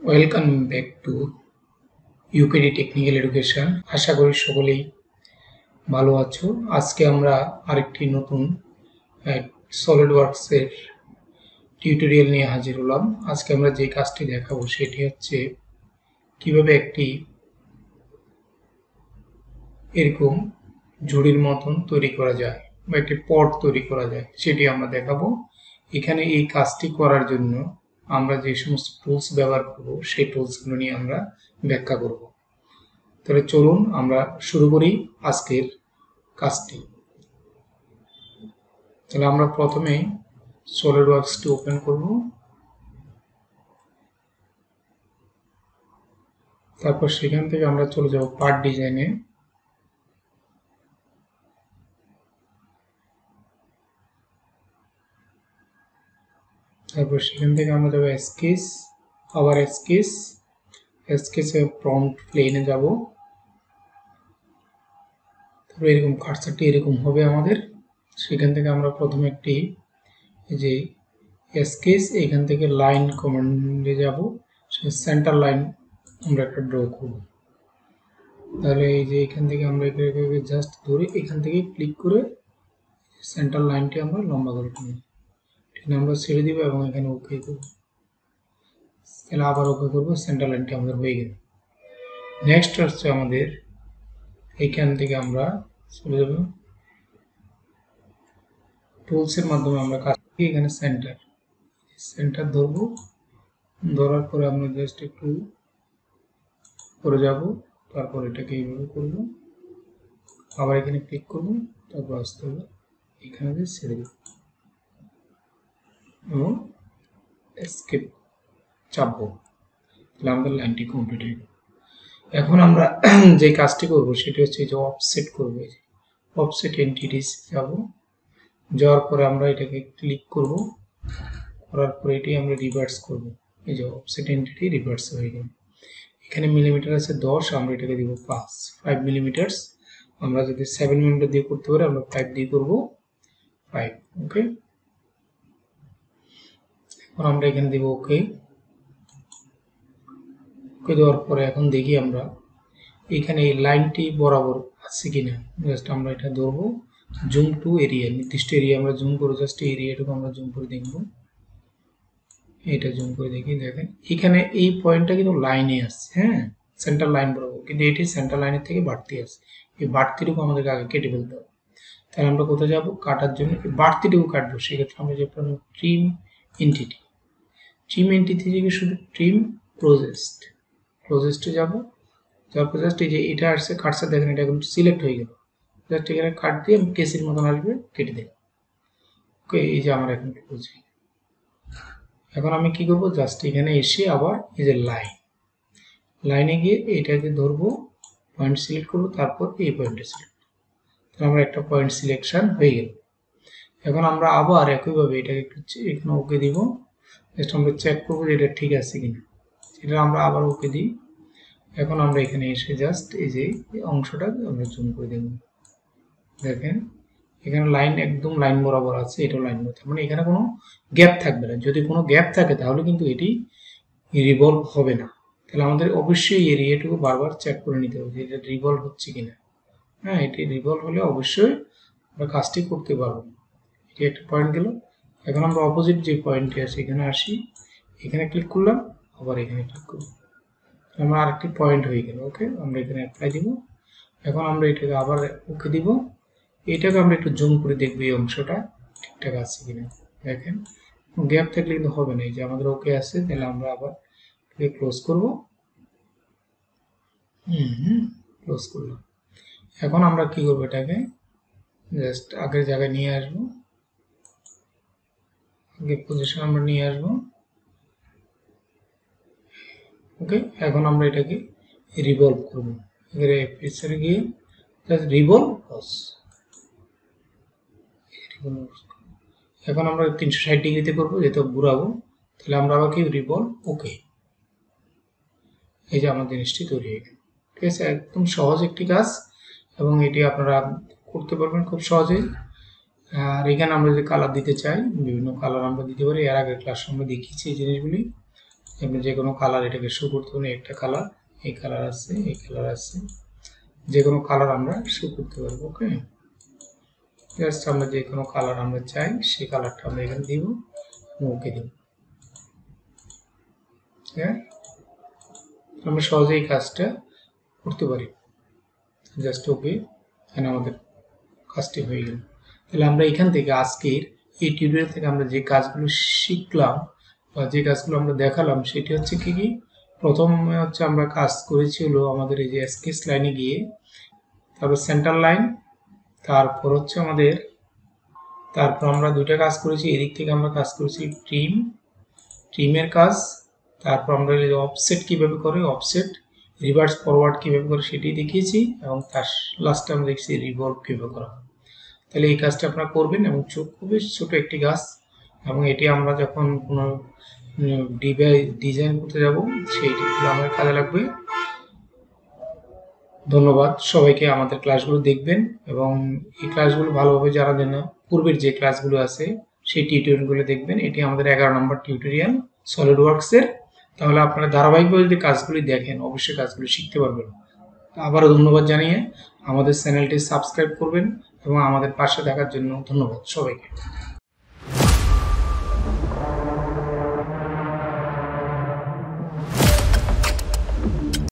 Welcome back to UKD technical education. আশা করি সকলেই ভালো আছো। আজকে আমরা আরেকটি নতুন সলিডওয়ার্কসের টিউটোরিয়াল নিয়ে হাজির হলাম। আজকে আমরা যে কাজটি দেখাবো সেটি হচ্ছে কিভাবে একটি এরকম ঝুড়ির মতন তৈরি করা যায় বা একটি পট তৈরি করা যায় সেটি আমরা দেখাবো। এখানে এই কাজটি করার জন্য আমরা যে সমস্ত টুলস ব্যবহার করব সেই টুলসগুলো নিয়ে আমরা ব্যাখ্যা করব। তাহলে চলুন আমরা শুরু করি আজকের কাজটি। তাহলে আমরা প্রথমে সলিডওয়ার্কসটি ওপেন করব, তারপর সেখান থেকে আমরা চলে যাব পার্ট ডিজাইনে। তারপর সেখান থেকে আমরা যাব স্কেচ, আবার স্কেচে প্রম্পট প্লেনে যাব। তারপর এরকম কার্সারটি এরকম হবে আমাদের। সেখান থেকে আমরা প্রথমে একটি যে স্কেচ, এখান থেকে লাইন কমান্ডে যাব, সেন্টার লাইন আমরা একটা ড্র করব। তাহলে এই যে এখান থেকে আমরা এটাকে জাস্ট ধরে এখান থেকে ক্লিক করে সেন্টার লাইনটি আমরা লম্বা করে নেব। ঠিক আমরা ছেড়ে দিব এবং এখানে ওকে করব। তাহলে আবার ওকে করব, সেন্টার লাইনটি আমাদের হয়ে গেল। নেক্সট হচ্ছে আমাদের এইখান থেকে আমরা চলে যাব টুলসের মাধ্যমে আমরা কাজ করি। এখানে সেন্টার ধরবো, ধরার পরে আমরা জাস্ট একটু করে যাব, তারপর এটাকে এইভাবে করব, আবার এখানে ক্লিক করব, তারপর আসতে হবে এখানে ছেড়ে দেব এবং এস্কেপ চাপবো। তাহলে আমাদের লাইনটি কমপ্লিট হয়ে গেল। এখন আমরা যে কাজটি করব সেটি হচ্ছে যে অফসেট করব। অফসেট এন্টিটিস যাব, যাওয়ার পরে আমরা এটাকে ক্লিক করব, করার পরে এটি আমরা রিভার্স করব। এই যে অফসেট এন্টিটি রিভার্স হয়ে গেল। এখানে মিলিমিটার আছে 10, আমরা এটাকে দিব 5 মিলিমিটার। আমরা যদি 7 মিলিমিটার দিয়ে করতে পারি আমরা 5 দিয়ে করব 5। ওকে, এখন আমরা এখানে দিব ওকে। ওকে দেওয়ার পরে এখন দেখি আমরা এখানে এই লাইনটি বরাবর আছে কিনা। জাস্ট আমরা এটা ধরবো, জুম টু এরিয়া, নির্দিষ্ট এরিয়া আমরা জুম করে জাস্ট এরিয়াটুকু আমরা জুম করে দেখব। এটা জুম করে দেখি, দেখেন এখানে এই পয়েন্টটা কিন্তু লাইনে আছে, হ্যাঁ, সেন্টার লাইন বরাবর, কিন্তু এটি সেন্টার লাইনের থেকে বাড়তি আছে। এই বাড়তিটুকু আমাদেরকে আগে কেটে ফেলতে হবে। তাহলে আমরা কোথায় যাব কাটার জন্য, এই বাড়তিটুকু কাটবো। সেক্ষেত্রে আমরা যে ট্রিম এন্টিটি, থেকে শুধু ট্রিম প্রজেস্টে যাব। তারপর জাস্ট এই যে এটা আসছে কাটসার, দেখেন এটা কিন্তু সিলেক্ট হয়ে গেল। জাস্ট এখানে কাট দিয়ে আমি কেসির মতন আসবে, কেটে দেব। ওকে, এই যে আমার এখন ক্লোজ। এখন আমি কি করব, জাস্ট এখানে এসে আবার এই যে লাইনে গিয়ে এটাকে ধরবো, পয়েন্ট সিলেক্ট করবো, তারপর এই পয়েন্টে সিলেক্ট। তাহলে আমরা একটা পয়েন্ট সিলেকশন হয়ে গেল। এখন আমরা আবার একইভাবে এটাকে এখানে ওকে দিব। জাস্ট আমরা চেক করবো যে এটা ঠিক আছে কিনা, এটা আমরা আবার ওকে দিই। এখন আমরা এখানে এসে জাস্ট এই যে অংশটা আমরা জুম করে দেব। দেখেন এখানে লাইন একদম লাইন বরাবর আছে, এটাও লাইন বরাবর, মানে এখানে কোনো গ্যাপ থাকবে না। যদি কোনো গ্যাপ থাকে তাহলে কিন্তু এটি রিভলভ হবে না। তাহলে আমাদের অবশ্যই এই এরিয়াটুকু বারবার চেক করে নিতে হবে যে এটা রিভলভ হচ্ছে কিনা। হ্যাঁ, এটি রিভলভ হলে অবশ্যই আমরা কাজটি করতে পারবো। এটি একটা পয়েন্ট গেল। এখন আমরা অপোজিট যে পয়েন্টটি আছে এখানে আসি, এখানে ক্লিক করলাম, আবার এখানে ক্লিক করব, আমরা আরেকটি পয়েন্ট হয়ে গেল। ওকে, আমরা এখানে অ্যাপ্লাই দিব। এখন আমরা এটাকে আবার ওকে দিব। এটাকে আমরা একটু জুম করে দেখবো এই অংশটা ঠিকঠাক আছে কিনা। দেখেন গ্যাপ থাকলে কিন্তু হবে না। এই যে আমাদের ওকে আছে, তাহলে আমরা আবার ক্লোজ করব। ক্লোজ করলাম। এখন আমরা কি করবো, এটাকে জাস্ট আগের জায়গায় নিয়ে আসবো, আগের পজিশন আমরা নিয়ে আসবো। ওকে, এখন আমরা এটাকে রিভলভ করবো। এখানে পিকচারে গিয়ে জাস্ট রিভলভ বস। এখন আমরা 360 ডিগ্রিতে করবো, যেহেতু ঘুরাবো। তাহলে আমরা আবার কি রিভলভ ওকে। এই যে আমার জিনিসটি তৈরি হয়ে গেল। ঠিক আছে, একদম সহজ একটি কাজ এবং এটি আপনারা করতে পারবেন খুব সহজেই। আর এখানে আমরা যদি কালার দিতে চাই, বিভিন্ন কালার আমরা দিতে পারি। এর আগের ক্লাসে আমরা দেখিয়েছি এই জিনিসগুলি। আপনি যে কোনো কালার এটাকে শো করতে পারেন। একটা কালার, এই কালার আছে, এই কালার আছে, যে কোনো কালার আমরা শো করতে পারবো। ওকে, জাস্ট আমরা যে কোনো কালার আমরা চাই সেই কালারটা আমরা এখানে দিব, ওকে দিব। হ্যাঁ, আমরা সহজে এই কাজটা করতে পারি। জাস্ট ওকে, এখানে আমাদের কাজটি হয়ে গেল। তাহলে আমরা এখান থেকে আজকের এই টিউটোরিয়াল থেকে আমরা যে কাজগুলো শিখলাম বা যে কাজগুলো আমরা দেখালাম সেটি হচ্ছে কি কি। প্রথমে হচ্ছে আমরা কাজ করেছি হলো আমাদের এই যে স্কেচ লাইনে গিয়ে, তারপর সেন্টার লাইন, তারপর হচ্ছে আমাদের, তারপর আমরা দুইটা কাজ করেছি। এদিক থেকে আমরা কাজ করেছি ট্রিমের কাজ, তারপর আমরা অফসেট কিভাবে করে, অফসেট রিভার্স ফরওয়ার্ড কিভাবে করে সেটি দেখিয়েছি, এবং তার লাস্টে আমরা দেখছি রিভলভ কিভাবে করা। তাহলে এই কাজটা আপনারা করবেন, এবং খুবই ছোট একটি কাজ, এবং এটি আমরা যখন কোনো ডিজাইন করতে যাব সেইটিগুলো আমার কাজে লাগবে। ধন্যবাদ সবাইকে। আমাদের ক্লাসগুলো দেখবেন এবং এই ক্লাসগুলো ভালোভাবে যারা দেন না, পূর্বের যে ক্লাসগুলো আছে সেই টিউটোরিয়ালগুলো দেখবেন। এটি আমাদের 11 নম্বর টিউটোরিয়াল সলিডওয়ার্কসের। তাহলে আপনারা ধারাবাহিকভাবে যদি কাজগুলি দেখেন অবশ্যই কাজগুলি শিখতে পারবেন। আবারও ধন্যবাদ জানিয়ে আমাদের চ্যানেলটি সাবস্ক্রাইব করবেন এবং আমাদের পাশে থাকার জন্য ধন্যবাদ সবাইকে।